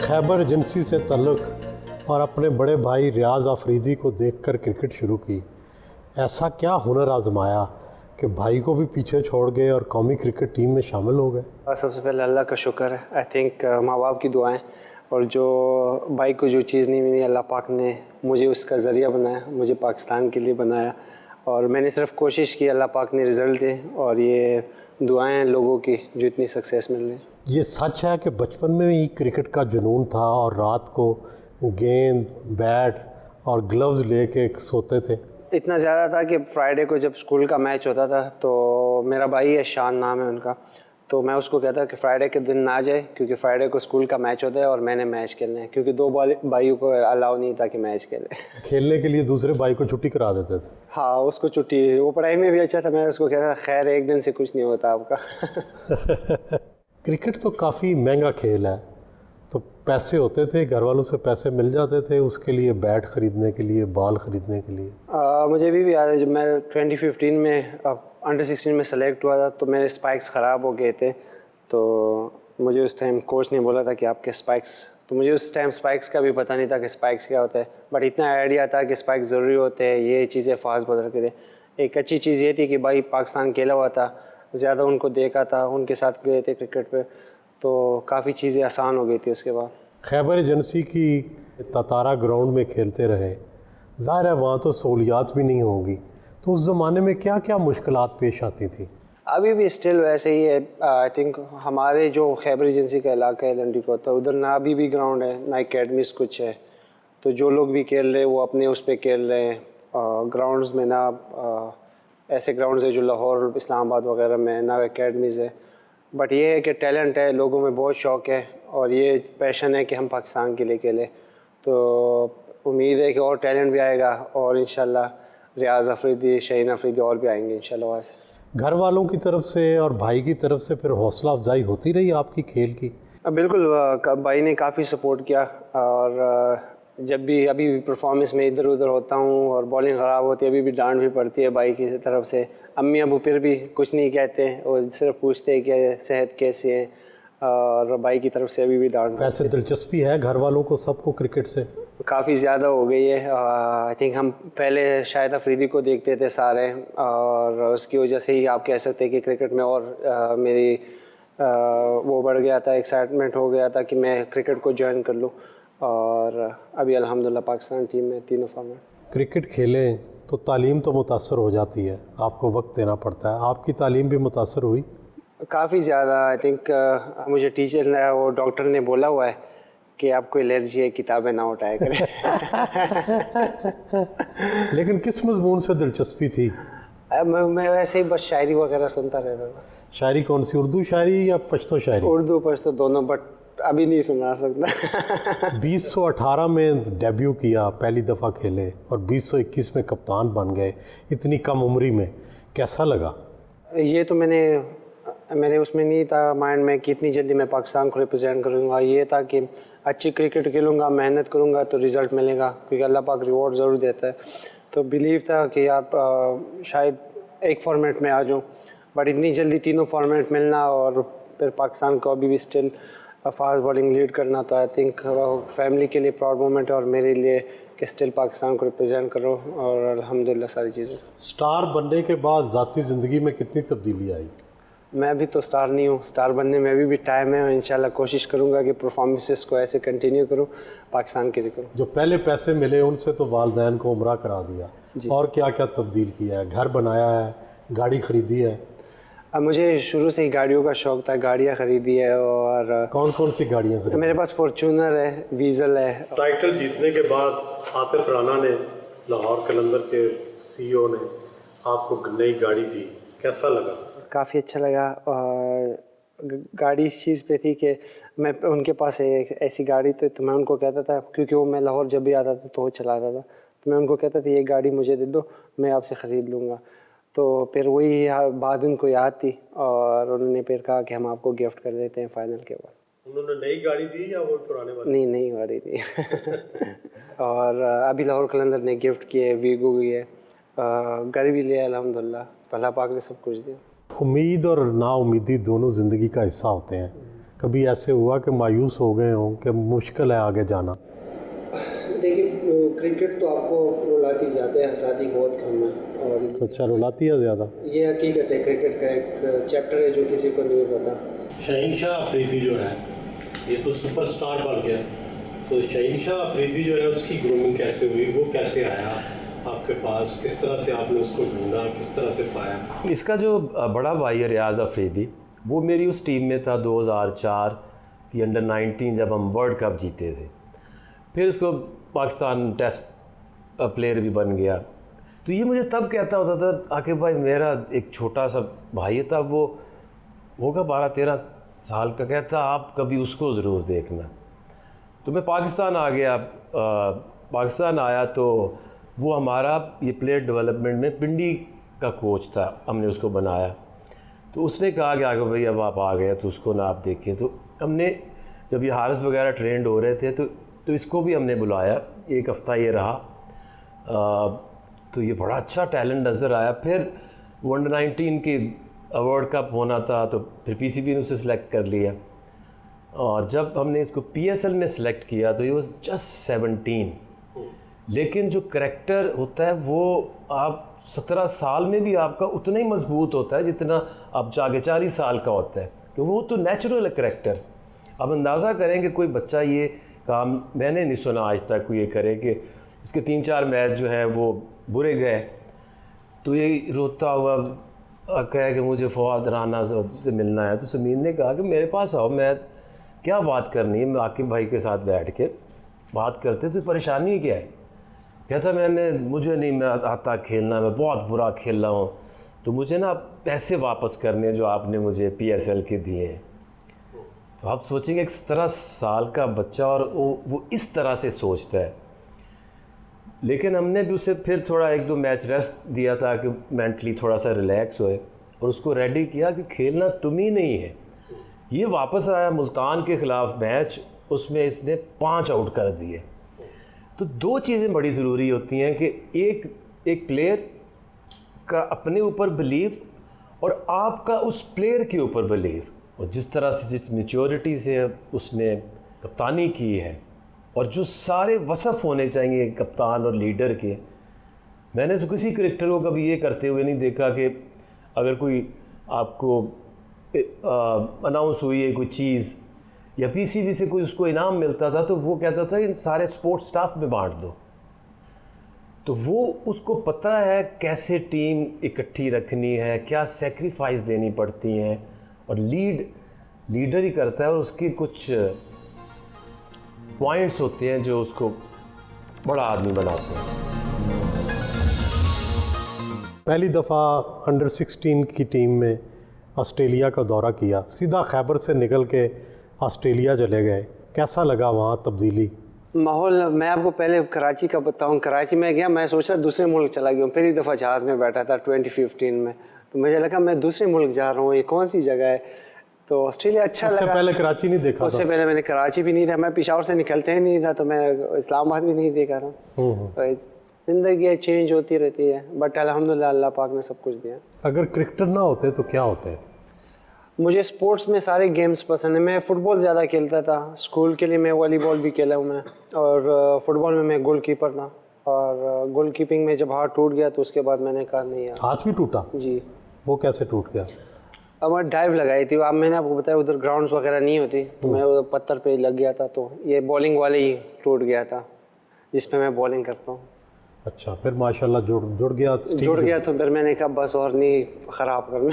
Khyber agency से तल्लुक़ और अपने बड़े भाई रियाज अफरीदी को देखकर क्रिकेट शुरू की। ऐसा क्या हुनर आजमाया कि भाई को भी पीछे छोड़ गए और कौमी क्रिकेट टीम में शामिल हो गए? सबसे पहले अल्लाह का शुक्र है। आई थिंक माँ बाप की दुआएं और जो भाई को जो चीज़ नहीं मिली अल्लाह पाक ने मुझे उसका ज़रिया बनाया, मुझे पाकिस्तान के लिए बनाया और मैंने सिर्फ कोशिश की, अल्लाह पाक ने रिज़ल्ट दे और ये दुआएं लोगों की जो इतनी सक्सेस मिल रही। ये सच है कि बचपन में ही क्रिकेट का जुनून था और रात को गेंद, बैट और ग्लव्स लेके सोते थे? इतना ज़्यादा था कि फ्राइडे को जब स्कूल का मैच होता था तो मेरा भाई है, शान नाम है उनका, तो मैं उसको कहता कि फ़्राइडे के दिन ना जाए क्योंकि फ़्राइडे को स्कूल का मैच होता है और मैंने मैच खेलना है, क्योंकि दो भाइयों को अलाउ नहीं था कि मैच खेले। खेलने के लिए दूसरे भाई को छुट्टी करा देते थे? हाँ, उसको छुट्टी, वो पढ़ाई में भी अच्छा था, मैं उसको कहता खैर एक दिन से कुछ नहीं होता आपका। क्रिकेट तो काफ़ी महंगा खेल है, तो पैसे होते थे, घर वालों से पैसे मिल जाते थे उसके लिए, बैट ख़रीदने के लिए, बॉल ख़रीदने के लिए? मुझे अभी भी याद है जब मैं 2015 में अंडर 16 में सेलेक्ट हुआ था तो मेरे स्पाइक्स ख़राब हो गए थे, तो मुझे उस टाइम कोच ने बोला था कि आपके स्पाइक्स, तो मुझे उस टाइम स्पाइक्स का भी पता नहीं था कि स्पाइक्स क्या होता है, बट इतना आइडिया था कि स्पाइक्स ज़रूरी होते हैं, ये चीज़ें फास्ट बदल के थे। एक अच्छी चीज़ ये थी कि भाई पाकिस्तान खेला हुआ था, ज़्यादा उनको देखा था, उनके साथ गए थे क्रिकेट पे, तो काफ़ी चीज़ें आसान हो गई थी उसके बाद। खैबर एजेंसी की ततारा ग्राउंड में खेलते रहे, ज़ाहिर है वहाँ तो सहूलियात भी नहीं होंगी, तो उस ज़माने में क्या क्या मुश्किलात पेश आती थी? अभी भी स्टिल वैसे ही है। आई थिंक हमारे जो खैबर एजेंसी का इलाका है लंडी को, तो उधर ना अभी भी ग्राउंड है ना एकेडमीज कुछ है, तो जो लोग भी खेल रहे हैं वो अपने उस पर खेल रहे हैं। ग्राउंड्स में ना ऐसे ग्राउंड्स है जो लाहौर, इस्लामाबाद वगैरह में ना एकेडमीज़ है, बट ये है कि टैलेंट है, लोगों में बहुत शौक़ है और ये पैशन है कि हम पाकिस्तान के लिए खेलें, तो उम्मीद है कि और टैलेंट भी आएगा और इंशाल्लाह रियाज अफरीदी, शहीन अफरीदी और भी आएंगे इंशाल्लाह वहाँ से। घर वालों की तरफ से और भाई की तरफ से फिर हौसला अफजाई होती रही आपकी खेल की? बिल्कुल, भाई ने काफ़ी सपोर्ट किया और जब भी अभी भी परफॉर्मेंस में इधर उधर होता हूँ और बॉलिंग ख़राब होती है, अभी भी डांट भी पड़ती है भाई की तरफ से। अम्मी अबू फिर भी कुछ नहीं कहते, वो सिर्फ पूछते हैं कि सेहत कैसी है, और भाई की तरफ से अभी भी डांट। वैसे दिलचस्पी है घर वालों को सबको क्रिकेट से? काफ़ी ज़्यादा हो गई है। आई थिंक हम पहले शायद अफरीदी को देखते थे सारे और उसकी वजह से ही आप कह सकते हैं कि क्रिकेट में और मेरी वो बढ़ गया था, एक्साइटमेंट हो गया था कि मैं क्रिकेट को ज्वाइन कर लूँ, और अभी अल्हम्दुलिल्लाह पाकिस्तान टीम में तीनों फॉर्मेट। क्रिकेट खेलें तो तालीम तो मुतासर हो जाती है, आपको वक्त देना पड़ता है, आपकी तालीम भी मुतासर हुई? काफ़ी ज़्यादा। आई थिंक मुझे टीचर ने और डॉक्टर ने बोला हुआ है कि आपको एलर्जी है, किताबें ना उठाया करें। लेकिन किस मजमून से दिलचस्पी थी? मैं वैसे ही बस शायरी वगैरह सुनता रहता था। शायरी कौन सी, उर्दू शायरी या पश्तो शायरी? उर्दू पश्तो दोनों, बट अभी नहीं सुना सकता। 2018 में डेब्यू किया, पहली दफ़ा खेले और 2021 में कप्तान बन गए, इतनी कम उम्री में, कैसा लगा? ये तो मेरे उसमें नहीं था माइंड में कि इतनी जल्दी मैं पाकिस्तान को रिप्रेजेंट करूँगा। ये था कि अच्छी क्रिकेट खेलूँगा, मेहनत करूँगा तो रिज़ल्ट मिलेगा, क्योंकि अल्लाह पाक रिवॉर्ड ज़रूर देता है। तो बिलीव था कि आप शायद एक फॉर्मेट में आ जाऊँ, बट इतनी जल्दी तीनों फॉर्मेट मिलना और फिर पाकिस्तान को अभी भी स्टिल फास्ट बॉलिंग लीड करना, तो आई थिंक फैमिली के लिए प्राउड मोमेंट है और मेरे लिए कि स्टिल पाकिस्तान को रिप्रेजेंट करो, और अल्हम्दुलिल्लाह सारी चीज़ें। स्टार बनने के बाद ज़ाती ज़िंदगी में कितनी तब्दीली आई? मैं अभी तो स्टार नहीं हूँ, स्टार बनने में अभी भी टाइम है, और इंशाल्लाह कोशिश करूँगा कि परफॉर्मेंसेस को ऐसे कंटिन्यू करूँ, पाकिस्तान के लिए करूँ। जो पहले पैसे मिले उनसे तो वालिदैन को उम्रा करा दिया, और क्या क्या तब्दील किया है? घर बनाया है, गाड़ी ख़रीदी है? अब मुझे शुरू से ही गाड़ियों का शौक़ था, गाड़ियाँ ख़रीदी है। और कौन कौन सी गाड़ियाँ खरीदी? मेरे पास फॉर्चूनर है, वीज़ल है। टाइटल जीतने के बाद आतिफ राना ने, लाहौर कलंदर के CEO ने आपको नई गाड़ी दी, कैसा लगा? काफ़ी अच्छा लगा। गाड़ी इस चीज़ पे थी कि मैं उनके पास एक ऐसी गाड़ी थी, तो मैं उनको कहता था, क्योंकि वो मैं लाहौर जब भी आता था तो वो चलाता था, तो मैं उनको कहता था ये गाड़ी मुझे दे दो, मैं आपसे ख़रीद लूँगा। तो फिर वही बात उनको याद थी और उन्होंने फिर कहा कि हम आपको गिफ्ट कर देते हैं फाइनल के बाद। उन्होंने नई गाड़ी दी या वो पुराने वाली? नहीं, नई गाड़ी थी। और अभी लाहौर कलंदर ने गिफ्ट किए, वीगो भी है, घर भी लिया अल्हम्दुलिल्लाह, अल्लाह पाक ने सब कुछ दिया। उम्मीद और नाउमीदी दोनों ज़िंदगी का हिस्सा होते हैं, कभी ऐसे हुआ कि मायूस हो गए हों कि मुश्किल है आगे जाना? देखिए क्रिकेट तो आपको रुलाती जाते हैं, हंसाती बहुत कम है। और अच्छा, रुलाती है ज़्यादा? ये हकीकत है, क्रिकेट का एक चैप्टर है जो किसी को नहीं पता। शहीनशाह अफरीदी जो है ये तो सुपरस्टार बन गया, तो शहीनशाह अफरीदी जो है उसकी ग्रूमिंग कैसे हुई, वो कैसे आया आपके पास, किस तरह से आपने उसको ढूंढा, किस तरह से पाया? इसका जो बड़ा भाई है रियाज़ अफरीदी, वो मेरी उस टीम में था 2004 की अंडर 19 जब हम वर्ल्ड कप जीते थे। फिर उसको पाकिस्तान टेस्ट प्लेयर भी बन गया। तो ये मुझे तब कहता होता था आकिब भाई, मेरा एक छोटा सा भाई था, वो होगा 12-13 साल का, कहता आप कभी उसको ज़रूर देखना। तो मैं पाकिस्तान आ गया। पाकिस्तान आया तो वो हमारा ये प्लेयर डेवलपमेंट में पिंडी का कोच था, हमने उसको बनाया। तो उसने कहा कि आगे भाई अब आप आ गए तो उसको ना आप देखें। तो हमने जब ये हारिस वगैरह ट्रेंड हो रहे थे तो इसको भी हमने बुलाया, एक हफ़्ता ये रहा। तो ये बड़ा अच्छा टैलेंट नज़र आया। फिर अंडर 19 की वर्ल्ड कप होना था तो फिर पीसीबी ने उसे सिलेक्ट कर लिया। और जब हमने इसको पीएसएल में सिलेक्ट किया तो ये वाज जस्ट 17। लेकिन जो करैक्टर होता है वो आप 17 साल में भी आपका उतना ही मजबूत होता है जितना आप जाके 40 साल का होता है, कि वो तो नेचुरल है करैक्टर। अब अंदाज़ा करें कि कोई बच्चा ये काम, मैंने नहीं सुना आज तक कोई ये करे कि इसके 3-4 मैच जो हैं वो बुरे गए तो ये रोता हुआ कहे कि मुझे फवाद राना से मिलना है। तो समीर ने कहा कि मेरे पास आओ, मैं क्या बात करनी है, मैं आकिब भाई के साथ बैठ के बात करते। तो परेशानी क्या है? कहता मुझे नहीं मैं आता खेलना, मैं बहुत बुरा खेल रहा हूँ, तो मुझे ना पैसे वापस करने जो आपने मुझे पीएसएल के दिए हैं। तो आप सोचेंगे 17 साल का बच्चा और वो इस तरह से सोचता है। लेकिन हमने भी उसे फिर थोड़ा 1-2 मैच रेस्ट दिया था कि मेंटली थोड़ा सा रिलैक्स होए, और उसको रेडी किया कि खेलना तुम ही नहीं है। ये वापस आया मुल्तान के ख़िलाफ़ मैच, उसमें इसने 5 आउट कर दिए। तो 2 चीज़ें बड़ी ज़रूरी होती हैं कि एक प्लेयर का अपने ऊपर बिलीव और आपका उस प्लेयर के ऊपर बिलीव। और जिस तरह से जिस मैच्योरिटी से उसने कप्तानी की है और जो सारे वसफ़ होने चाहिए कप्तान और लीडर के, मैंने तो किसी क्रिकेटर को कभी ये करते हुए नहीं देखा कि अगर कोई आपको अनाउंस हुई है कोई चीज़ या पीसीबी से कोई उसको इनाम मिलता था तो वो कहता था इन सारे स्पोर्ट्स स्टाफ में बांट दो। तो वो उसको पता है कैसे टीम इकट्ठी रखनी है, क्या सेक्रीफाइस देनी पड़ती हैं, और लीडर ही करता है। और उसकी कुछ पॉइंट्स होते हैं जो उसको बड़ा आदमी बनाते हैं। पहली दफ़ा अंडर 16 की टीम में ऑस्ट्रेलिया का दौरा किया, सीधा खैबर से निकल के ऑस्ट्रेलिया चले गए, कैसा लगा वहाँ तब्दीली? माहौल, मैं आपको पहले कराची का बताऊं। कराची में गया, मैं सोचा दूसरे मुल्क चला गया हूँ। पहली दफ़ा जहाज़ में बैठा था 2015 में, तो मुझे लगा मैं दूसरे मुल्क जा रहा हूँ, ये कौन सी जगह है। तो ऑस्ट्रेलिया अच्छा लगा। उससे पहले कराची नहीं देखा? उससे पहले मैंने कराची भी नहीं था, मैं पेशावर से निकलते ही नहीं था, तो मैं इस्लामाबाद भी नहीं देखा था। तो ज़िंदगी चेंज होती रहती है, बट अल्हम्दुलिल्लाह अल्लाह पाक ने सब कुछ दिया। अगर क्रिकेटर ना होते तो क्या होते? मुझे स्पोर्ट्स में सारे गेम्स पसंद है। मैं फ़ुटबॉल ज़्यादा खेलता था, स्कूल के लिए मैं वॉलीबॉल भी खेला हूँ मैं, और फुटबॉल में मैं गोल कीपर था। और गोल कीपिंग में जब हाथ टूट गया तो उसके बाद मैंने कहा नहीं यार। हाथ भी टूटा? जी। वो कैसे टूट गया? अब मैं डाइव लगाई थी, अब मैंने आपको बताया उधर ग्राउंड्स वगैरह नहीं होती, तो मैं उधर पत्थर पे लग गया था, तो ये बॉलिंग वाले ही टूट गया था जिस पे मैं बॉलिंग करता हूँ। अच्छा, फिर माशाल्लाह जुड़ गया? जुड़ गया तो फिर मैंने कहा बस और नहीं ख़राब करना।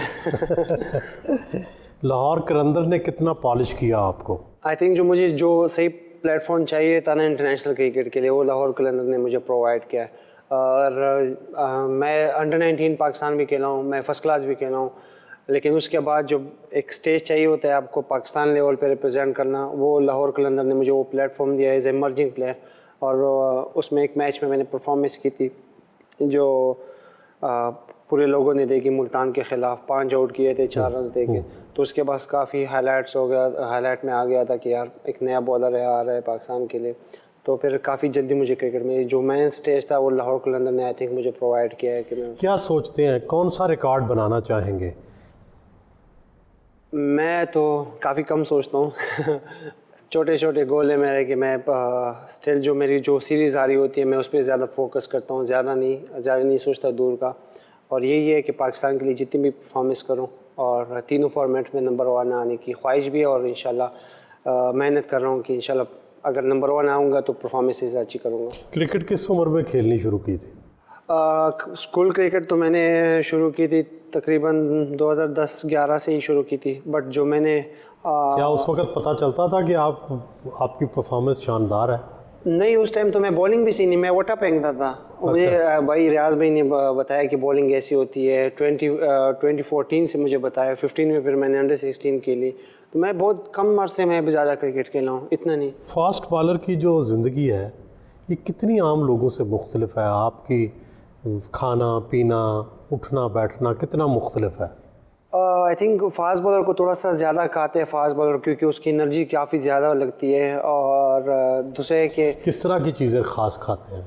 लाहौर कलंदर ने कितना पॉलिश किया आपको? आई थिंक जो सही प्लेटफॉर्म चाहिए था ना इंटरनेशनल क्रिकेट के लिए, वो लाहौर कलंदर ने मुझे प्रोवाइड किया है। और मैं अंडर 19 पाकिस्तान भी खेला हूँ, मैं फ़र्स्ट क्लास भी खेला हूँ, लेकिन उसके बाद जो एक स्टेज चाहिए होता है आपको पाकिस्तान लेवल पे रिप्रेजेंट करना, वो लाहौर कलंदर ने मुझे वो प्लेटफॉर्म दिया एज एमर्जिंग प्लेयर। और उसमें एक मैच में मैंने परफॉर्मेंस की थी जो पूरे लोगों ने देखी, मुल्तान के ख़िलाफ़ 5 आउट किए थे 4 रन दे के। तो उसके बाद काफ़ी हाईलाइट्स हो गया, हाईलाइट में आ गया था कि यार एक नया बॉलर आ रहा है पाकिस्तान के लिए। तो फिर काफ़ी जल्दी मुझे क्रिकेट में जो मेन स्टेज था वो लाहौर कलंदर ने आई थिंक मुझे प्रोवाइड किया है। कि मैं क्या सोचते हैं कौन सा रिकॉर्ड बनाना चाहेंगे? मैं तो काफ़ी कम सोचता हूँ छोटे छोटे गोल है मेरे कि मैं स्टिल जो मेरी जो सीरीज़ आ रही होती है मैं उस पर ज़्यादा फोकस करता हूँ, ज़्यादा नहीं सोचता दूर का। और यही है कि पाकिस्तान के लिए जितनी भी परफॉर्मेंस करूँ और तीनों फॉर्मेट में नंबर 1 आने की ख्वाहिश भी है और इंशाल्लाह मेहनत कर रहा हूँ कि इंशाल्लाह अगर नंबर 1 आऊँगा तो परफॉर्मेंसेस अच्छी करूँगा। क्रिकेट किस उम्र में खेलनी शुरू की थी? स्कूल क्रिकेट तो मैंने शुरू की थी तकरीबन 2010-11 से ही शुरू की थी, बट जो मैंने क्या उस वक्त पता चलता था कि आपकी परफॉर्मेंस शानदार है? नहीं, उस टाइम तो मैं बॉलिंग भी सीखी, मैं वोटा फेंकता था। मुझे भाई रियाज भाई ने बताया कि बॉलिंग ऐसी होती है। 2014 से मुझे बताया, 15 में फिर मैंने अंडर 16 खेली। तो मैं बहुत कम अरसे में ज़्यादा क्रिकेट खेला हूँ, इतना नहीं। फास्ट बॉलर की जो ज़िंदगी है ये कितनी आम लोगों से मुख्तलिफ है? आपकी खाना पीना उठना बैठना कितना मुख्तलिफ है? आई थिंक फास्ट बॉलर को थोड़ा सा ज़्यादा खाते हैं फास्ट बॉलर, क्योंकि उसकी एनर्जी काफ़ी ज़्यादा लगती है। और दूसरे के किस तरह की चीज़ें ख़ास खाते हैं?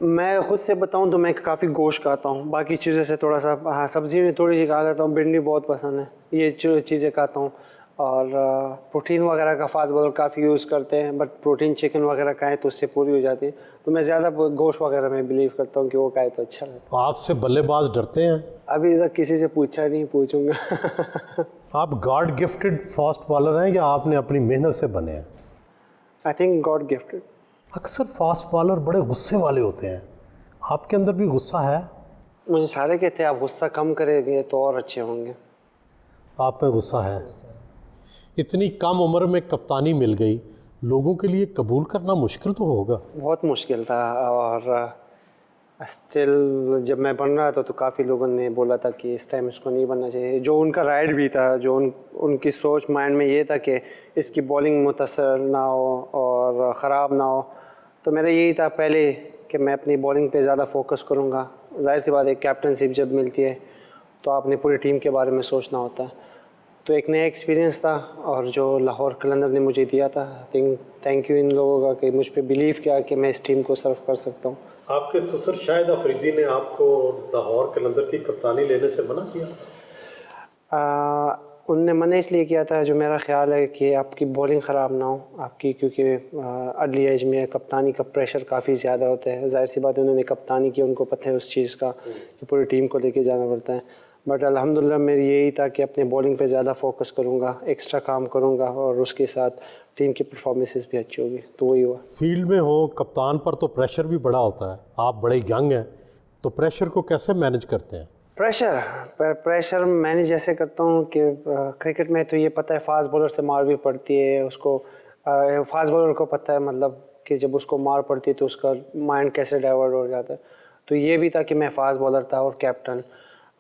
मैं ख़ुद से बताऊं तो मैं काफ़ी गोश्त खाता हूं, बाकी चीज़ों से थोड़ा सा, हाँ सब्ज़ी में थोड़ी सी खा लेता हूँ। भिंडी बहुत पसंद है, ये चीज़ें खाता हूँ। और प्रोटीन वगैरह का फास्ट बॉलर काफ़ी यूज़ करते हैं, बट प्रोटीन चिकन वगैरह खाएँ तो उससे पूरी हो जाती है। तो मैं ज़्यादा गोश्त वगैरह में बिलीव करता हूँ कि वो खाए तो अच्छा लगता है। आपसे बल्लेबाज डरते हैं? अभी तक किसी से पूछा नहीं, पूछूंगा। आप गॉड गिफ्टेड फास्ट बॉलर हैं या आपने अपनी मेहनत से बने हैं? I think God gifted. अक्सर फास्ट बॉलर बड़े गुस्से वाले होते हैं, आपके अंदर भी गुस्सा है? मुझे सारे कहते हैं आप गुस्सा कम करेंगे तो और अच्छे होंगे। आप में गुस्सा है? इतनी कम उम्र में कप्तानी मिल गई, लोगों के लिए कबूल करना मुश्किल तो होगा? बहुत मुश्किल था। और स्टिल जब मैं बन रहा था तो काफ़ी लोगों ने बोला था कि इस टाइम इसको नहीं बनना चाहिए। जो उनका राइट भी था, जो उनकी सोच माइंड में ये था कि इसकी बॉलिंग मुतासर ना हो और ख़राब ना हो। तो मेरा यही था पहले कि मैं अपनी बॉलिंग पे ज़्यादा फोकस करूँगा। जाहिर सी बात है, कैप्टनशिप जब मिलती है तो आपने पूरी टीम के बारे में सोचना होता है। तो एक नया एक्सपीरियंस था और जो लाहौर कलंदर ने मुझे दिया था, I think thank you in लोगों का कि मुझ पर बिलीव किया कि मैं इस टीम को सर्व कर सकता हूँ। आपके ससुर शाहिद अफरीदी ने आपको लाहौर कलंदर की कप्तानी लेने से मना किया? उनने मना इसलिए किया था, जो मेरा ख्याल है कि आपकी बॉलिंग ख़राब ना हो आपकी, क्योंकि अर्ली एज में कप्तानी का प्रेशर काफ़ी ज़्यादा होता है। जाहिर सी बात है, उन्होंने कप्तानी की, उनको पता है उस चीज़ का कि पूरी टीम को लेके जाना पड़ता है। बट अल्हम्दुलिल्लाह मेरी यही था कि अपने बॉलिंग पे ज़्यादा फोकस करूँगा, एक्स्ट्रा काम करूँगा और उसके साथ टीम की परफॉर्मेंसेस भी अच्छी होगी। तो वही हुआ। फील्ड में हो, कप्तान पर तो प्रेशर भी बड़ा होता है, आप बड़े यंग हैं, तो प्रेशर को कैसे मैनेज करते हैं? प्रेशर मैनेज ऐसे करता हूँ कि क्रिकेट में तो ये पता है फास्ट बॉलर से मार भी पड़ती है उसको। फास्ट बॉलर को पता है मतलब कि जब उसको मार पड़ती है तो उसका माइंड कैसे डाइवर्ट हो जाता है। तो ये भी था कि मैं फास्ट बॉलर था और कैप्टन,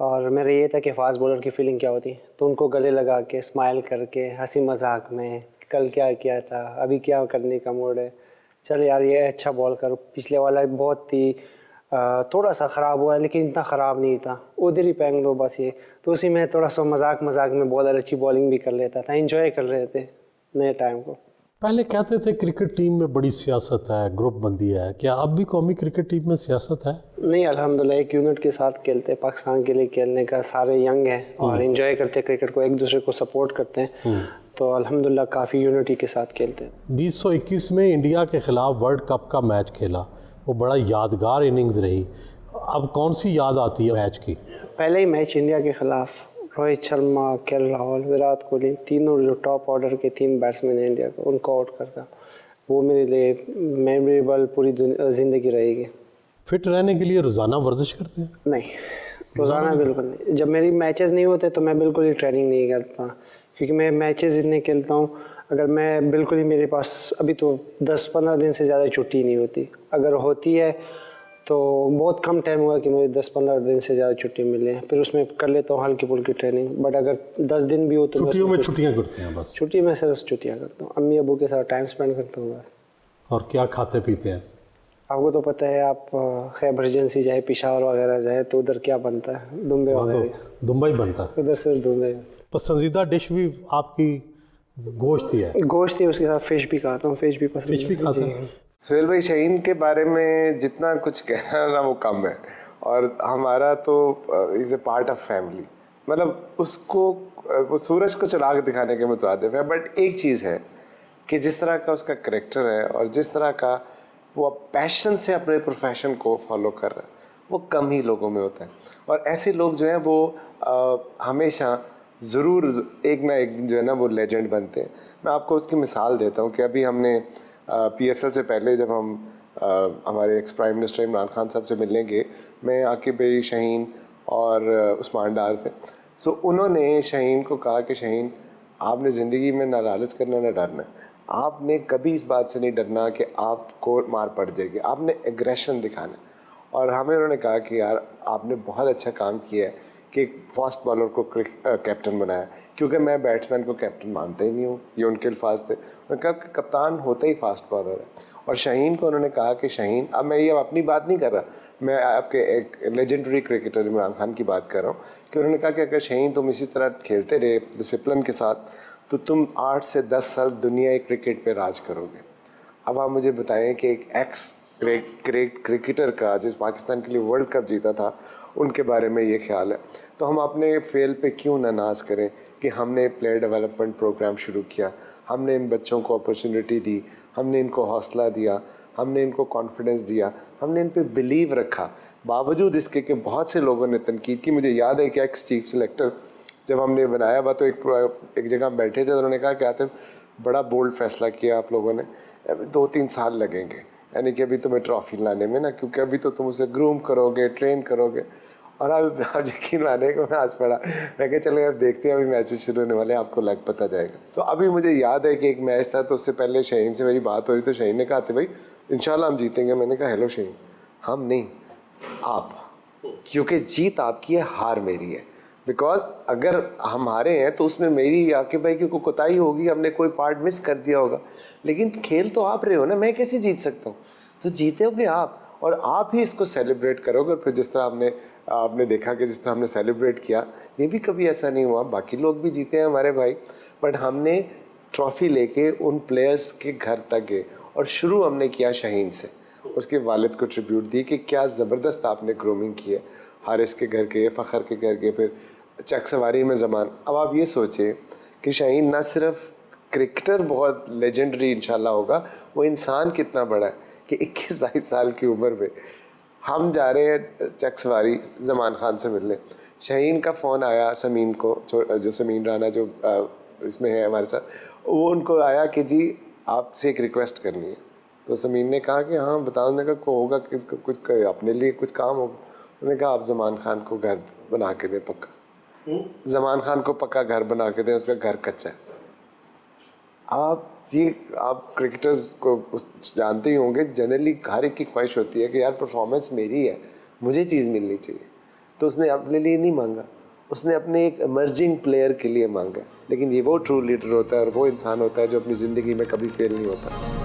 और मेरा ये था कि फास्ट बॉलर की फीलिंग क्या होती है। तो उनको गले लगा के, स्माइल करके, हंसी मजाक में, कल क्या किया था, अभी क्या करने का मूड है, चल यार ये अच्छा बॉल कर, पिछले वाला बहुत ही थोड़ा सा ख़राब हुआ है लेकिन इतना ख़राब नहीं था, उधर ही फेंक दो बस ये। तो उसी में थोड़ा सा मजाक में बॉलर अच्छी बॉलिंग भी कर लेता था, एंजॉय कर रहे थे नए टाइम को। पहले कहते थे क्रिकेट टीम में बड़ी सियासत है, ग्रुप बंदी है, क्या अब भी कौमी क्रिकेट टीम में सियासत है? नहीं, अल्हम्दुलिल्लाह एक यूनिट के साथ खेलते हैं, पाकिस्तान के लिए खेलने का, सारे यंग हैं और एंजॉय करते हैं क्रिकेट को, एक दूसरे को सपोर्ट करते हैं। तो अल्हम्दुलिल्लाह काफ़ी यूनिटी के साथ खेलते हैं। 2021 में इंडिया के ख़िलाफ़ वर्ल्ड कप का मैच खेला, वो बड़ा यादगार इनिंग्स रही। अब कौन सी याद आती है मैच की? पहले ही मैच इंडिया के ख़िलाफ़, रोहित शर्मा, केएल राहुल, विराट कोहली, तीनों जो टॉप ऑर्डर के 3 बैट्समैन हैं इंडिया को, उनको आउट करना, वो मेरे लिए मेमोरेबल पूरी ज़िंदगी रहेगी। फिट रहने के लिए रोज़ाना वर्जिश करते हैं? नहीं, रोज़ाना बिल्कुल नहीं। जब मेरी मैचेस नहीं होते तो मैं बिल्कुल ही ट्रेनिंग नहीं करता, क्योंकि मैं मैचेस इतने खेलता हूँ। अगर मैं बिल्कुल ही, मेरे पास अभी तो 10-15 दिन से ज़्यादा छुट्टी नहीं होती, अगर होती है तो बहुत कम टाइम हुआ कि मुझे 10-15 दिन से ज़्यादा छुट्टी मिले हैं, फिर उसमें कर लेता हूँ हल्की फुल्की ट्रेनिंग। बट अगर 10 दिन भी हो तो छुट्टियों में छुट्टियाँ करते हैं बस? छुट्टी में सिर्फ छुट्टियाँ करता हूँ, अम्मी अबू के साथ टाइम स्पेंड करता हूँ बस। और क्या खाते पीते हैं? आपको तो पता है, आप खैबर एजेंसी जाए, पिशावर वगैरह जाए तो उधर क्या बनता है, दुम्बे वगैरह, दुम्बई बनता है उधर सिर्फ दुम्बे। पसंदीदा डिश भी आपकी गोश्त ही है? गोश्त ही, उसके साथ फ़िश भी खाता हूँ, फ़िश भी पसंद। फिश भी खाते हैं? सुहेल भाई, शहीन के बारे में जितना कुछ कहना ना वो कम है, और हमारा तो is a part of family. मतलब उसको वो सूरज को चला के दिखाने के मुताबिक है। बट एक चीज़ है कि जिस तरह का उसका करेक्टर है और जिस तरह का वो पैशन से अपने प्रोफेशन को फॉलो कर रहा है, वो कम ही लोगों में होता है। और ऐसे लोग जो हैं वो हमेशा ज़रूर एक ना एक दिन जो है ना वो लेजेंड बनते हैं। मैं आपको उसकी मिसाल देता हूँ कि अभी हमने PSL से पहले जब हम हमारे ex prime minister Imran Khan साहब से मिलने गए, मैं आकिब भाई, शाहीन और उस्मान डार थे। सो उन्होंने शाहीन को कहा कि शाहीन, आपने ज़िंदगी में ना लालच करना ना डरना, आपने कभी इस बात से नहीं डरना कि आपको मार पड़ जाएगी, आपने एग्रेशन दिखाना। और हमें उन्होंने कहा कि यार आपने बहुत अच्छा काम किया है कि एक फास्ट बॉलर को कैप्टन बनाया, क्योंकि मैं बैट्समैन को कैप्टन मानता ही नहीं हूँ, ये उनके अल्फाज थे। उन्होंने कहा कि कप्तान होता ही फास्ट बॉलर है। और शाहीन को उन्होंने कहा कि शाहीन, अब मैं ये अपनी बात नहीं कर रहा, मैं आपके एक लेजेंडरी क्रिकेटर इमरान खान की बात कर रहा हूँ, कि उन्होंने कहा कि अगर शाहीन तुम इसी तरह खेलते रहे डिसिप्लिन के साथ, तो तुम 8 से 10 साल दुनिया क्रिकेट पे राज करोगे। अब आप मुझे बताएं कि एक एक्स क्रिकेटर का जिस पाकिस्तान के लिए वर्ल्ड कप जीता था, उनके बारे में ये ख्याल है, तो हम अपने फेल पे क्यों ना नाज करें कि हमने प्लेयर डेवलपमेंट प्रोग्राम शुरू किया, हमने इन बच्चों को अपॉर्चुनिटी दी, हमने इनको हौसला दिया, हमने इनको कॉन्फिडेंस दिया, हमने इन पे बिलीव रखा, बावजूद इसके कि बहुत से लोगों ने तनकीद की। मुझे याद है कि एक्स चीफ सेलेक्टर जब हमने बनाया हुआ, तो एक जगह हम बैठे थे, तो उन्होंने कहा कि आतिफ, बड़ा बोल्ड फैसला किया आप लोगों ने, 2-3 साल लगेंगे, यानी कि अभी तुम्हें ट्रॉफी लाने में ना, क्योंकि अभी तो तुम उसे ग्रूम करोगे, ट्रेन करोगे। और अब यकीन माने को मैं आज पढ़ा, मैं कहा चले अब देखते हैं, अभी मैचेस शुरू होने वाले, आपको लग पता जाएगा। तो अभी मुझे याद है कि एक मैच था, तो उससे पहले शाहीन से मेरी बात हो रही, तो शाहीन ने कहा था भाई इंशाल्लाह हम जीतेंगे। मैंने कहा हेलो शाहीन, हम नहीं, आप, क्योंकि जीत आपकी है, हार मेरी है। बिकॉज अगर हम हारे हैं तो उसमें मेरी आकिब भाई की कोई कोताही होगी, हमने कोई पार्ट मिस कर दिया होगा, लेकिन खेल तो आप रहे हो ना, मैं कैसे जीत सकता हूँ? तो जीतोगे आप, और आप ही इसको सेलिब्रेट करोगे। और फिर जिस तरह आपने देखा कि जिस तरह हमने सेलिब्रेट किया, ये भी कभी ऐसा नहीं हुआ, बाकी लोग भी जीते हैं हमारे भाई, बट हमने ट्रॉफ़ी लेके उन प्लेयर्स के घर तक गए। और शुरू हमने किया शाहीन से, उसके वालिद को ट्रिब्यूट दी कि क्या ज़बरदस्त आपने ग्रूमिंग की है। हारिस के घर गए, फ़खर के घर गए, फिर चक सवारी में ज़मान। अब आप ये सोचें कि शाहीन ना सिर्फ क्रिकेटर बहुत लेजेंडरी इंशाल्लाह होगा, वो इंसान कितना बड़ा है कि 21-22 साल की उम्र में हम जा रहे हैं चक सवारी ज़मान खान से मिलने। शाहीन का फ़ोन आया समीन को, जो समीन राना जो इसमें है हमारे साथ, वो उनको आया कि जी आपसे एक रिक्वेस्ट करनी है। तो समीन ने कहा कि हाँ बताओ। उन्होंने कहा को होगा कि कुछ अपने लिए कुछ काम होगा। उन्होंने कहा आप ज़मान खान को घर बना के दें पक्का, ज़मान खान को पक्का घर बना के दें, उसका घर कच्चा है। आप क्रिकेटर्स को जानते ही होंगे, जनरली हर एक की ख्वाहिश होती है कि यार परफॉर्मेंस मेरी है, मुझे चीज़ मिलनी चाहिए। तो उसने अपने लिए नहीं मांगा, उसने अपने एक इमर्जिंग प्लेयर के लिए मांगा। लेकिन ये वो ट्रू लीडर होता है और वो इंसान होता है जो अपनी ज़िंदगी में कभी फेल नहीं होता।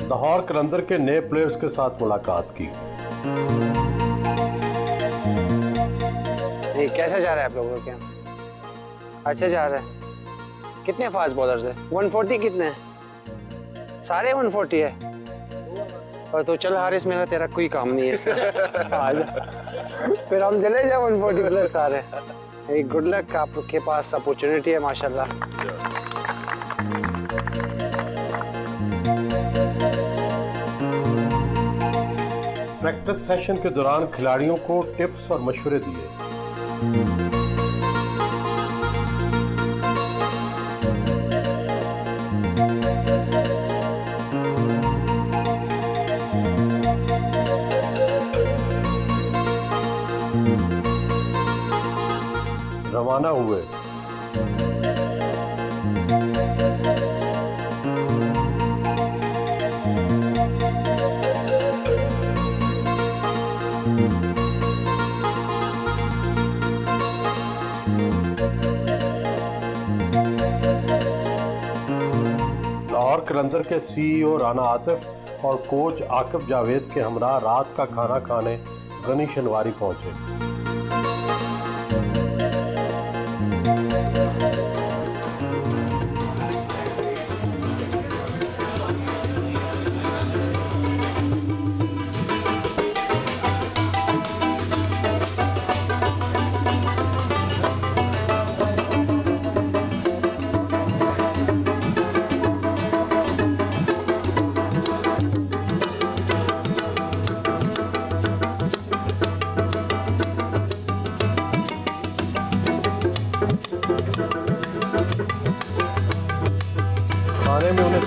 लाहौर कलंदर के नए प्लेयर्स के साथ मुलाकात की। ये कैसा जा रहा है आप लोगों का? क्या अच्छा जा रहा है? कितने फास्ट बॉलर्स हैं? 140 कितने हैं? सारे 140 है? और तो चल हारिस, मेरा तेरा कोई काम नहीं है। आजा फिर हम चले जाए 140 प्लस सारे। एक गुड लक, आपके पास अपॉर्चुनिटी है माशाल्लाह। प्रैक्टिस सेशन के दौरान खिलाड़ियों को टिप्स और मशवरे दिए। रवाना हुए। लाहौर कलंदर के CEO राना आतिफ और कोच आकिब जावेद के हमरा रात का खाना खाने गनी शनवारी पहुंचे।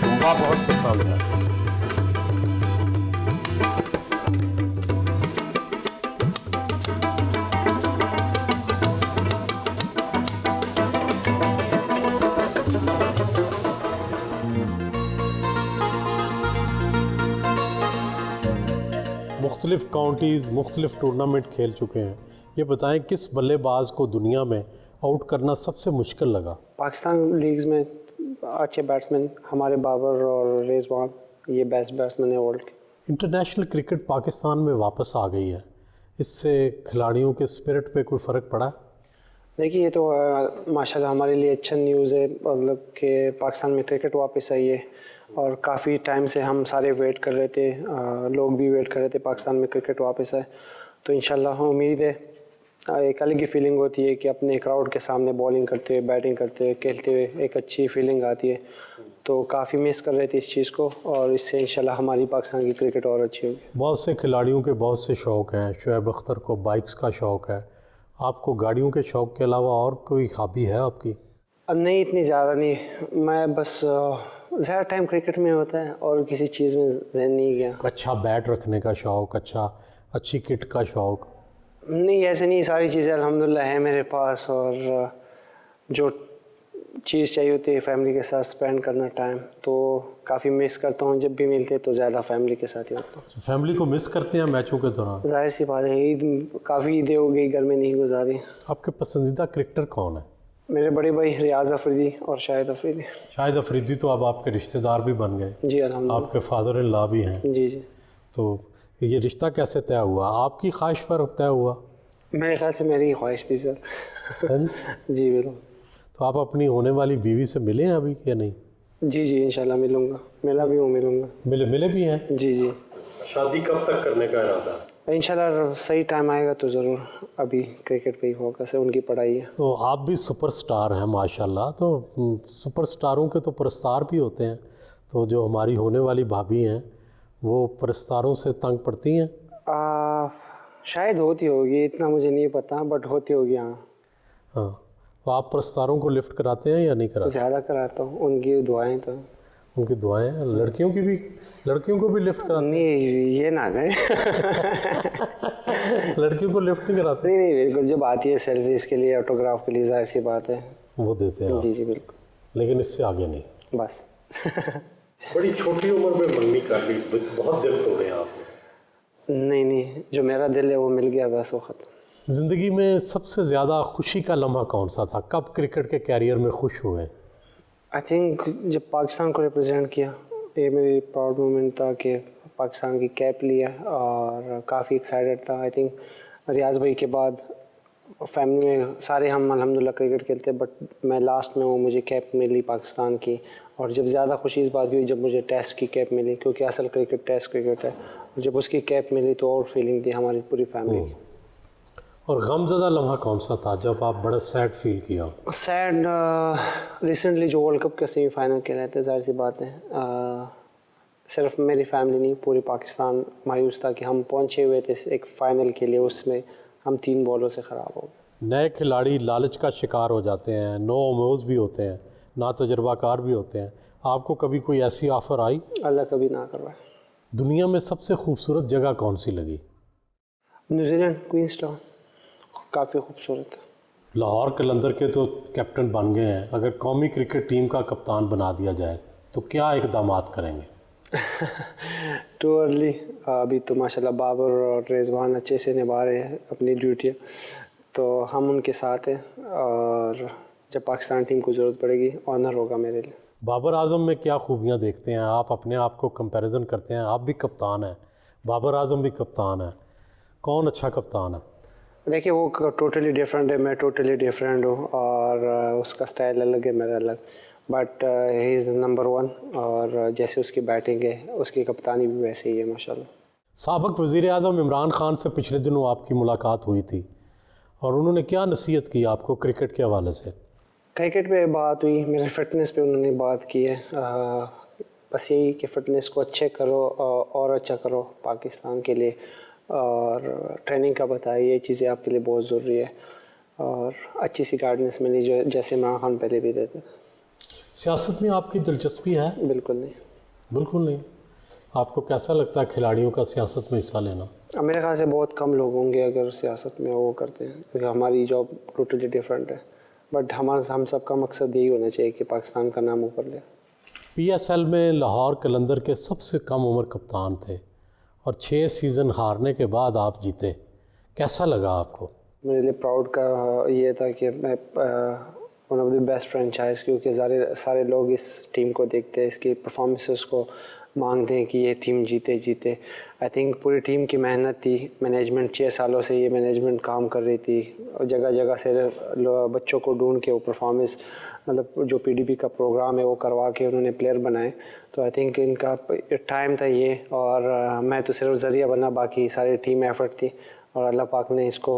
जुम्बा बहुत पसंद है। मुख्तलिफ़ काउंटीज़ मुख्तलिफ़ टूर्नामेंट खेल चुके हैं। ये बताएं किस बल्लेबाज को दुनिया में आउट करना सबसे मुश्किल लगा? पाकिस्तान लीग्स में अच्छे बैट्समैन हमारे बाबर और रिजवान, ये बेस्ट बैट्समैन है वर्ल्ड के। इंटरनेशनल क्रिकेट पाकिस्तान में वापस आ गई है, इससे खिलाड़ियों के स्पिरिट पे कोई फ़र्क पड़ा? देखिए ये तो माशाल्लाह हमारे लिए अच्छा न्यूज़ है, मतलब कि पाकिस्तान में क्रिकेट वापस आई है और काफ़ी टाइम से हम सारे वेट कर रहे थे, लोग भी वेट कर रहे थे पाकिस्तान में क्रिकेट वापस आए। तो इंशाल्लाह उम्मीद है, एक अलग ही फीलिंग होती है कि अपने क्राउड के सामने बॉलिंग करते हुए, बैटिंग करते हुए, खेलते हुए एक अच्छी फीलिंग आती है। तो काफ़ी मिस कर रहे थे इस चीज़ को और इससे इंशाल्लाह हमारी पाकिस्तान की क्रिकेट और अच्छी होगी। बहुत से खिलाड़ियों के बहुत से शौक़ हैं। शुएब अख्तर को बाइक्स का शौक़ है, आपको गाड़ियों के शौक़ के अलावा और कोई हॉबी है आपकी? नहीं, इतनी ज़्यादा नहीं, मैं बस ज़्यादा टाइम क्रिकेट में होता है और किसी चीज़ में ध्यान नहीं गया। अच्छा बैट रखने का शौक़, अच्छी किट का शौक़? नहीं, ऐसे नहीं, सारी चीज़ें अल्हम्दुलिल्लाह है मेरे पास और जो चीज़ चाहिए होती है फैमिली के साथ स्पेंड करना टाइम, तो काफ़ी मिस करता हूँ। जब भी मिलते तो ज़्यादा फैमिली के साथ ही होता हूँ। फैमिली को मिस करते हैं मैचों के दौरान? जाहिर सी बात है, ईद काफ़ी ईदें हो गई घर में नहीं गुजारी। आपके पसंदीदा क्रिकेटर कौन है? मेरे बड़े भाई रियाज अफरीदी और शाहिद अफरीदी। शाहिद अफरीदी तो अब आपके रिश्तेदार भी बन गए। जी अल्हम्दुलिल्लाह। आपके फादर इन लॉ भी हैं। जी जी। तो ये रिश्ता कैसे तय हुआ? आपकी ख्वाहिश पर तय हुआ? मेरे ख्याल से मेरी ही ख्वाहिश थी सर। है जी? जी बिल्कुल। तो आप अपनी होने वाली बीवी से मिले हैं अभी या नहीं? जी जी इंशाल्लाह मिलूँगा, मिला भी हूँ, मिलूँगा। मिले भी हैं? जी जी। शादी कब तक करने का इरादा? इंशाल्लाह सही टाइम आएगा तो ज़रूर, अभी क्रिकेट पे ही फोकस है, उनकी पढ़ाई है। तो आप भी सुपरस्टार हैं माशाल्लाह, तो सुपरस्टारों के तो पुरस्कार भी होते हैं, तो जो हमारी होने वाली भाभी हैं वो पुरस्कारों से तंग पड़ती हैं? शायद होती होगी, इतना मुझे नहीं पता, बट होती होगी हाँ। हाँ, तो आप पुरस्कारों को लिफ्ट कराते हैं या नहीं कराते? ज़्यादा कराता हूँ, उनकी दुआएं तो। उनकी दुआएं हैं। लड़कियों को भी लिफ्ट कराते नहीं, ये ना गए। लड़कियों को लिफ्ट नहीं कराते? नहीं नहीं बिल्कुल, जब आती है सेल्फीज़ के लिए, ऑटोग्राफ के लिए, जाहिर सी बात है वो देते हैं आप। जी जी बिल्कुल, लेकिन इससे आगे नहीं? बस। बड़ी छोटी उम्र में मंगनी कर ली, बहुत दिल तोड़े आपने। नहीं नहीं, जो मेरा दिल है वो मिल गया, बस वो ख़त्म। ज़िंदगी में सबसे ज़्यादा खुशी का लम्हा कौन सा था? कब क्रिकेट के कैरियर में खुश हुए? आई थिंक जब पाकिस्तान को रिप्रेजेंट किया, ये मेरी प्राउड मोमेंट था कि पाकिस्तान की कैप लिया और काफ़ी एक्साइटेड था। आई थिंक रियाज भाई के बाद फैमिली में सारे हम अल्हम्दुलिल्लाह क्रिकेट खेलते, बट मैं लास्ट में वो मुझे कैप मिली पाकिस्तान की। और जब ज़्यादा खुशी इस बात की हुई जब मुझे टेस्ट की कैप मिली, क्योंकि असल क्रिकेट टेस्ट क्रिकेट है। जब उसकी कैप मिली तो और फीलिंग थी हमारी पूरी फैमिली की। और गमज़दा लम्हा कौन सा था जब आप बड़ा सैड फील किया? सैड रिसेंटली जो वर्ल्ड कप के सेमीफाइनल खेले थे, जाहिर सी बात है सिर्फ मेरी फैमिली नहीं पूरी पाकिस्तान मायूस था कि हम पहुंचे हुए थे एक फ़ाइनल के लिए, उसमें हम 3 बॉलों से ख़राब हो गए। नए खिलाड़ी लालच का शिकार हो जाते हैं, नो उम्मीद भी होते हैं, ना तजर्बाकार भी होते हैं। आपको कभी कोई ऐसी ऑफ़र आई? अल्लाह कभी ना करवाए। दुनिया में सबसे खूबसूरत जगह कौन सी लगी? न्यूजीलैंड, क्वींसटाउन, काफ़ी खूबसूरत है। लाहौर कलंदर के तो कैप्टन बन गए हैं, अगर कौमी क्रिकेट टीम का कप्तान बना दिया जाए तो क्या इक़दामात करेंगे? टू अर्ली, अभी तो माशाल्लाह बाबर और रिजवान अच्छे से निभा रहे हैं अपनी ड्यूटियाँ, तो हम उनके साथ हैं और जब पाकिस्तान टीम को ज़रूरत पड़ेगी ऑनर होगा मेरे लिए। बाबर आजम में क्या खूबियाँ देखते हैं आप? अपने आप को कंपैरिजन करते हैं, आप भी कप्तान हैं, बाबर आजम भी कप्तान है, कौन अच्छा कप्तान है? देखिए वो टोटली डिफरेंट है, मैं टोटली डिफरेंट हूँ और उसका स्टाइल अलग है, मेरा अलग, बट ही इज़ नंबर 1 और जैसे उसकी बैटिंग है उसकी कप्तानी भी वैसे ही है माशाल्लाह। साबिक़ वज़ीर आज़म इमरान ख़ान से पिछले दिनों आपकी मुलाकात हुई थी और उन्होंने क्या नसीहत की आपको क्रिकेट के हवाले से? क्रिकेट पे बात हुई, मेरे फिटनेस पे उन्होंने बात की है, बस यही कि फ़िटनेस को अच्छे करो और अच्छा करो पाकिस्तान के लिए, और ट्रेनिंग का बताया ये चीज़ें आपके लिए बहुत ज़रूरी है और अच्छी सी गाइडेंस मिली जो जैसे इमरान खान पहले भी देते थे। सियासत में आपकी दिलचस्पी है? बिल्कुल नहीं। बिल्कुल नहीं। आपको कैसा लगता है खिलाड़ियों का सियासत में हिस्सा लेना? मेरे ख्याल से बहुत कम लोग होंगे अगर सियासत में वो करते हैं, क्योंकि हमारी जॉब टोटली डिफरेंट है। बट हम सबका मकसद यही होना चाहिए कि पाकिस्तान का नाम ऊपर ले। PSL में लाहौर कलंदर के सबसे कम उम्र कप्तान थे और 6 सीज़न हारने के बाद आप जीते। कैसा लगा आपको? मेरे लिए प्राउड का ये था कि मैं one of the best franchise, क्योंकि सारे लोग इस टीम को देखते हैं, इसकी परफॉर्मेंसेस को मांगते हैं कि ये टीम जीते। आई थिंक पूरी टीम की मेहनत थी। मैनेजमेंट 6 सालों से ये मैनेजमेंट काम कर रही थी और जगह जगह से बच्चों को ढूंढ के वो परफॉर्मेंस, मतलब जो PDP का प्रोग्राम है वो करवा के उन्होंने प्लेयर बनाए। तो आई थिंक इनका टाइम था ये, और मैं तो सिर्फ ज़रिया बना, बाकी सारी टीम एफर्ट थी और अल्लाह पाक ने इसको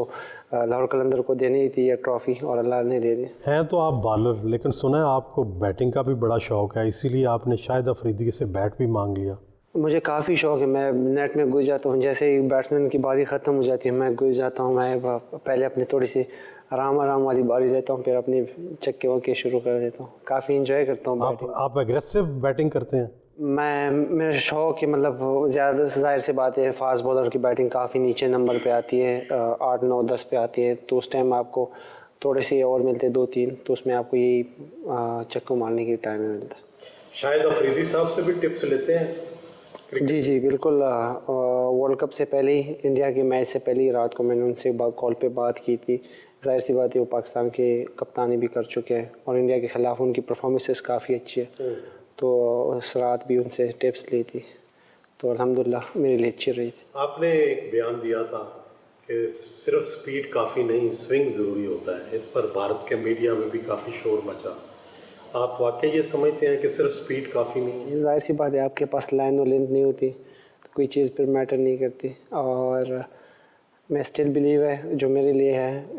लाहौर कलंदर को देनी ही थी ये ट्रॉफ़ी, और अल्लाह ने दे दी। हैं तो आप बॉलर, लेकिन सुना है आपको बैटिंग का भी बड़ा शौक़ है, इसीलिए आपने शाहिद अफरीदी से बैट भी मांग लिया। मुझे काफ़ी शौक़ है, मैं नेट में घुस जाता हूँ। जैसे ही बैट्समैन की बारी ख़त्म हो जाती है मैं घुस जाता हूँ। मैं पहले अपनी थोड़ी सी आराम वाली बारी लेता हूँ, फिर अपनी चक्के वक्के शुरू कर देता हूँ। काफ़ी इंजॉय करता हूँ बैटिंग। आप एग्रेसिव बैटिंग करते हैं? मेरा शौक़ है, मतलब ज़्यादा जाहिर सी बात है, फास्ट बॉलर की बैटिंग काफ़ी नीचे नंबर पे आती है, 8, 9, 10 पे आती है। तो उस टाइम आपको थोड़े से और मिलते 2-3, तो उसमें आपको यही चक्को मारने की टाइम मिलता है। शाहिद अफरीदी साहब से भी टिप्स लेते हैं? जी बिल्कुल। वर्ल्ड कप से पहले ही, इंडिया के मैच से पहले ही रात को मैंने उनसे कॉल पे बात की थी। जाहिर सी बात है वो पाकिस्तान के कप्तानी भी कर चुके हैं और इंडिया के ख़िलाफ़ उनकी परफॉर्मेंसेस काफ़ी अच्छी है। तो उस रात भी उनसे टिप्स ली थी, तो अल्हम्दुलिल्लाह मेरे लिए अच्छी रही थी। आपने एक बयान दिया था कि सिर्फ स्पीड काफ़ी नहीं, स्विंग ज़रूरी होता है। इस पर भारत के मीडिया में भी काफ़ी शोर मचा। आप वाकई ये समझते हैं कि सिर्फ स्पीड काफ़ी नहीं है? जाहिर सी बात है, आपके पास लाइन और लेंथ नहीं होती तो कोई चीज़ फिर मैटर नहीं करती। और मैं स्टिल बिलीव है जो मेरे लिए है,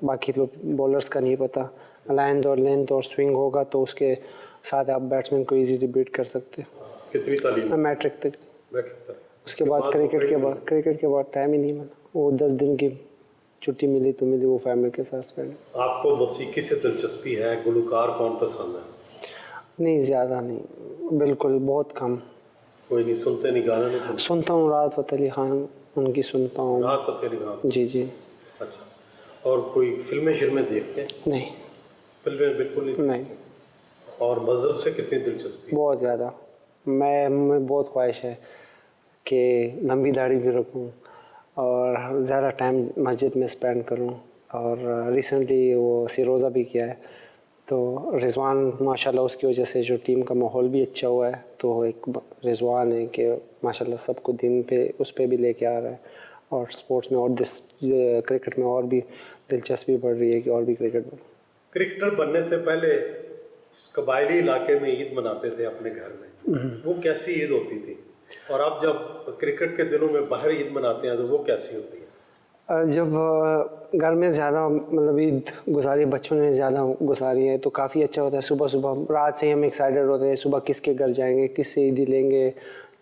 बाकी लोग बॉलर्स का नहीं पता। लाइन और लेंथ और स्विंग होगा तो उसके साथ आप बैट्समैन को इजीली बीट कर सकते हैं। कितनी तालीम? मैट्रिक तक। उसके बाद क्रिकेट के बाद टाइम ही नहीं मिला। वो 10 दिन की छुट्टी मिली तो मिली, वो फैमिली के साथ स्पेंड। आपको मौसीकी से दिलचस्पी है? गुलकार कौन पसंद है? नहीं, ज़्यादा नहीं, बिल्कुल बहुत कम। कोई नहीं सुनते? नहीं, गाना नहीं सुनते? सुनता हूँ राहत फ़तेह अली ख़ान, उनकी सुनता हूँ। राहत फ़तेह अली ख़ान? जी। अच्छा। और कोई फिल्में देखते हैं? नहीं। फिल्में बिल्कुल नहीं? और मज़हब से कितनी दिलचस्पी? बहुत ज़्यादा। मैं बहुत ख्वाहिश है कि लंबी दाढ़ी भी रखूँ और ज़्यादा टाइम मस्जिद में स्पेंड करूँ। और रिसेंटली वो रोज़ा भी किया है, तो रिजवान माशाल्लाह उसकी वजह से जो टीम का माहौल भी अच्छा हुआ है। तो एक रिजवान है कि माशाल्लाह सबको दिन पे उस पे भी लेके आ रहा है, और स्पोर्ट्स में और क्रिकेट में और भी दिलचस्पी बढ़ रही है कि और भी क्रिकेट बने। क्रिकेटर बनने से पहले कबायली इलाके में ईद मनाते थे अपने घर में, वो कैसी ईद होती थी? और आप जब क्रिकेट के दिनों में बाहर ईद मनाते हैं तो वो कैसी होती है? जब घर में ज़्यादा मतलब ईद गुजारी, बचपन में ज़्यादा गुजारी है, तो काफ़ी अच्छा होता है। सुबह रात से ही हम एक्साइटेड होते हैं, सुबह किसके घर जाएंगे, किससे ईदी लेंगे,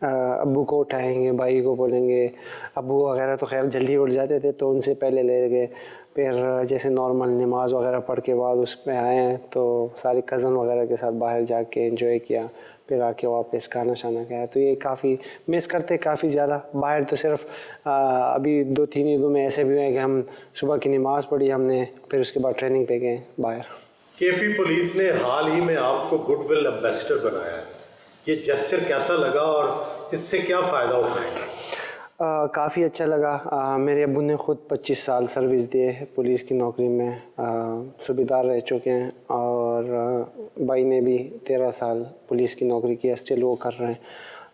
अब्बू को उठाएंगे, भाई को बोलेंगे। अब्बू वगैरह तो खैर जल्दी उठ जाते थे तो उनसे पहले ले गए। फिर जैसे नॉर्मल नमाज वगैरह पढ़ के बाद उस पर आए तो सारे कज़न वगैरह के साथ बाहर जाके एंजॉय किया, फिर आके वापस खाना शाना खाया। तो ये काफ़ी मिस करते काफ़ी ज़्यादा। बाहर तो सिर्फ अभी 2-3 ईदों में ऐसे भी हुए कि हम सुबह की नमाज़ पढ़ी हमने, फिर उसके बाद ट्रेनिंग पे गए बाहर। केपी पुलिस ने हाल ही में आपको गुडविल एम्बेसडर बनाया है, ये जेस्चर कैसा लगा और इससे क्या फ़ायदा उठाएंगे? काफ़ी अच्छा लगा। मेरे अब्बू ने ख़ुद 25 साल सर्विस दिए है पुलिस की नौकरी में, सूबेदार रह चुके हैं, और भाई ने भी 13 साल पुलिस की नौकरी की, स्टिल वो कर रहे हैं।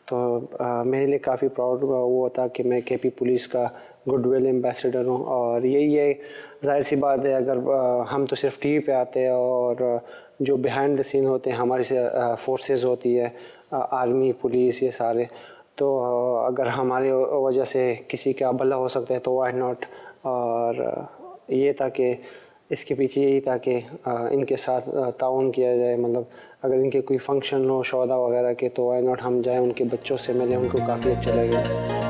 तो मेरे लिए काफ़ी प्राउड वो था कि मैं केपी पुलिस का गुडविल एम्बेसडर हूँ। और यही है, जाहिर सी बात है, अगर हम तो सिर्फ टीवी पे आते हैं और जो बिहाइंड द सीन होते हैं हमारी फोर्सेस होती है, आर्मी, पुलिस, ये सारे, तो अगर हमारे वजह से किसी का भला हो सकता है तो व्हाई नॉट। और ये था कि इसके पीछे यही था कि इनके साथ ताउन किया जाए, मतलब अगर इनके कोई फंक्शन हो शौदा वगैरह के तो व्हाई नॉट हम जाएं, उनके बच्चों से मिलें, उनको काफ़ी अच्छा लगेगा।